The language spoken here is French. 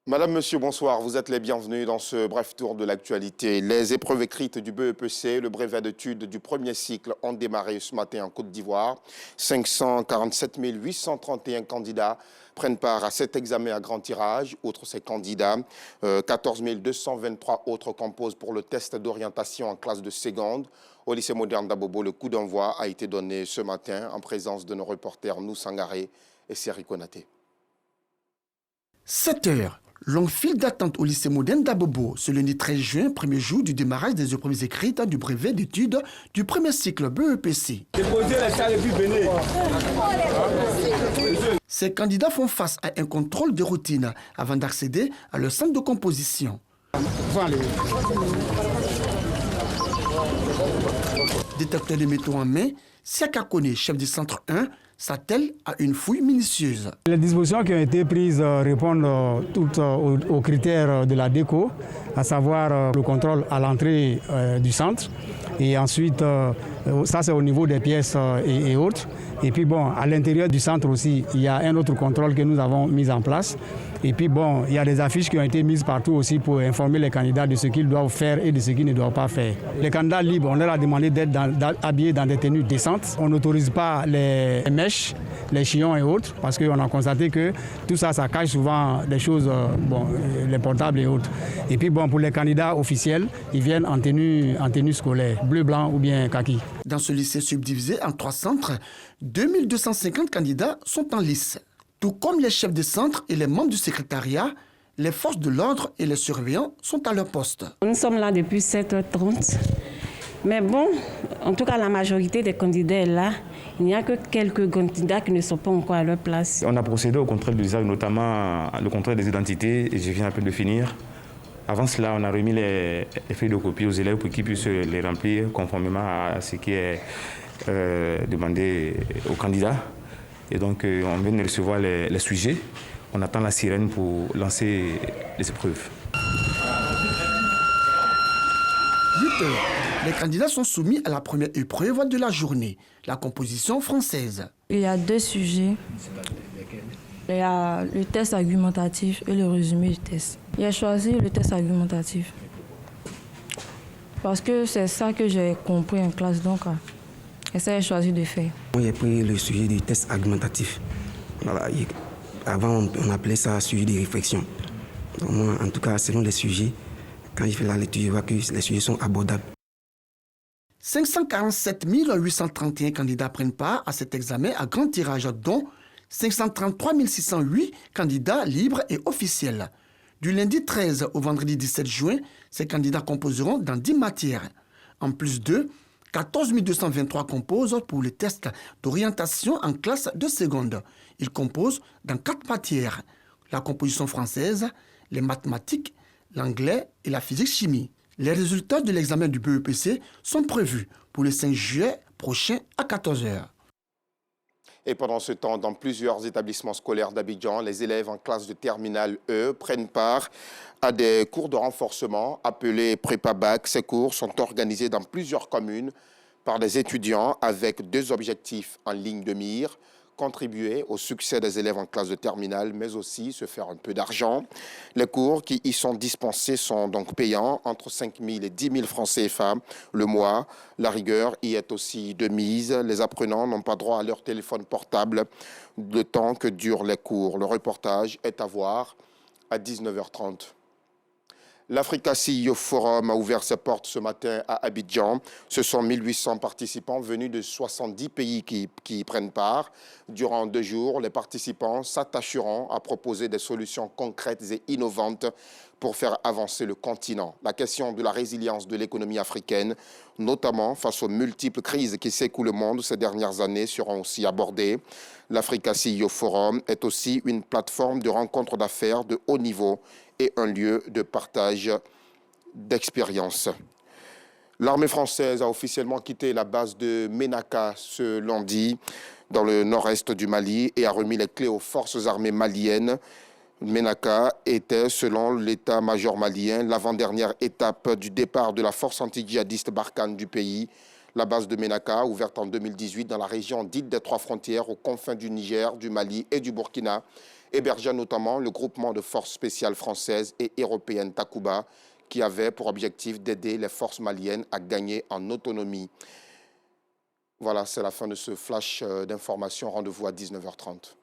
Madame, Monsieur, bonsoir. Vous êtes les bienvenus dans ce bref tour de l'actualité. Les épreuves écrites du BEPC, le brevet d'études du premier cycle, ont démarré ce matin en Côte d'Ivoire. 547 831 candidats prennent part à cet examen à grand tirage. Outre ces candidats, 14 223 autres composent pour le test d'orientation en classe de seconde. Au lycée moderne d'Abobo, le coup d'envoi a été donné ce matin en présence de nos reporters Nou Sangaré et Seri Konaté. 7 heures. Longue file d'attente au lycée moderne d'Abobo. Ce lundi 13 juin, premier jour du démarrage des épreuves écrites du brevet d'études du premier cycle BEPC. Ces candidats font face à un contrôle de routine avant d'accéder à leur centre de composition. Détecteur de métaux en main, Siaka Kone, chef du centre 1, s'attelle à une fouille minutieuse. Les dispositions qui ont été prises répondent toutes aux critères de la déco, à savoir le contrôle à l'entrée du centre. Et ensuite, ça c'est au niveau des pièces et autres. Et puis bon, à l'intérieur du centre aussi, il y a un autre contrôle que nous avons mis en place. Et puis bon, il y a des affiches qui ont été mises partout aussi pour informer les candidats de ce qu'ils doivent faire et de ce qu'ils ne doivent pas faire. Les candidats libres, on leur a demandé d'être habillés dans des tenues décentes. On n'autorise pas les mèches, les chillons et autres, parce qu'on a constaté que tout ça, ça cache souvent des choses, les portables et autres. Et puis bon, pour les candidats officiels, ils viennent en tenue scolaire, bleu, blanc ou bien kaki. Dans ce lycée subdivisé en 3 centres, 2250 candidats sont en lice. Tout comme les chefs de centre et les membres du secrétariat, les forces de l'ordre et les surveillants sont à leur poste. Nous sommes là depuis 7h30. Mais bon, en tout cas, la majorité des candidats est là. Il n'y a que quelques candidats qui ne sont pas encore à leur place. On a procédé au contrôle du visage, notamment le contrôle des identités, et je viens un peu de finir. Avant cela, on a remis les feuilles de copie aux élèves pour qu'ils puissent les remplir conformément à ce qui est demandé aux candidats. Et donc, on vient de recevoir les sujets. On attend la sirène pour lancer les épreuves. 8 heures. Les candidats sont soumis à la première épreuve de la journée, la composition française. Il y a 2 sujets. Il y a le test argumentatif et le résumé du test. J'ai choisi le test argumentatif parce que c'est ça que j'ai compris en classe, donc et ça j'ai choisi de faire. J'ai pris le sujet du test argumentatif. Voilà, avant, on appelait ça sujet de réflexion. Donc moi, en tout cas, selon les sujets, quand je fais la lecture, je vois que les sujets sont abordables. 547 831 candidats prennent part à cet examen à grand tirage, dont 533 608 candidats libres et officiels. Du lundi 13 au vendredi 17 juin, ces candidats composeront dans 10 matières. En plus d'eux, 14 223 composent pour le test d'orientation en classe de seconde. Ils composent dans 4 matières, la composition française, les mathématiques, l'anglais et la physique-chimie. Les résultats de l'examen du BEPC sont prévus pour le 5 juillet prochain à 14 h. Et pendant ce temps, dans plusieurs établissements scolaires d'Abidjan, les élèves en classe de terminale E prennent part à des cours de renforcement appelés Prépa-Bac. Ces cours sont organisés dans plusieurs communes par des étudiants avec 2 objectifs en ligne de mire: contribuer au succès des élèves en classe de terminale, mais aussi se faire un peu d'argent. Les cours qui y sont dispensés sont donc payants, entre 5 000 et 10 000 francs CFA le mois. La rigueur y est aussi de mise. Les apprenants n'ont pas droit à leur téléphone portable le temps que durent les cours. Le reportage est à voir à 19h30. L'Africa CEO Forum a ouvert ses portes ce matin à Abidjan. Ce sont 1800 participants venus de 70 pays qui y prennent part. Durant 2 jours, les participants s'attacheront à proposer des solutions concrètes et innovantes pour faire avancer le continent. La question de la résilience de l'économie africaine, notamment face aux multiples crises qui secouent le monde ces dernières années, seront aussi abordées. L'Africa CEO Forum est aussi une plateforme de rencontres d'affaires de haut niveau et un lieu de partage d'expériences. L'armée française a officiellement quitté la base de Ménaka ce lundi, dans le nord-est du Mali, et a remis les clés aux forces armées maliennes. Ménaka était, selon l'état-major malien, l'avant-dernière étape du départ de la force anti-djihadiste Barkhane du pays. La base de Ménaka, ouverte en 2018 dans la région dite des 3 frontières, aux confins du Niger, du Mali et du Burkina, hébergeait notamment le groupement de forces spéciales françaises et européennes Takuba, qui avait pour objectif d'aider les forces maliennes à gagner en autonomie. Voilà, c'est la fin de ce flash d'information. Rendez-vous à 19h30.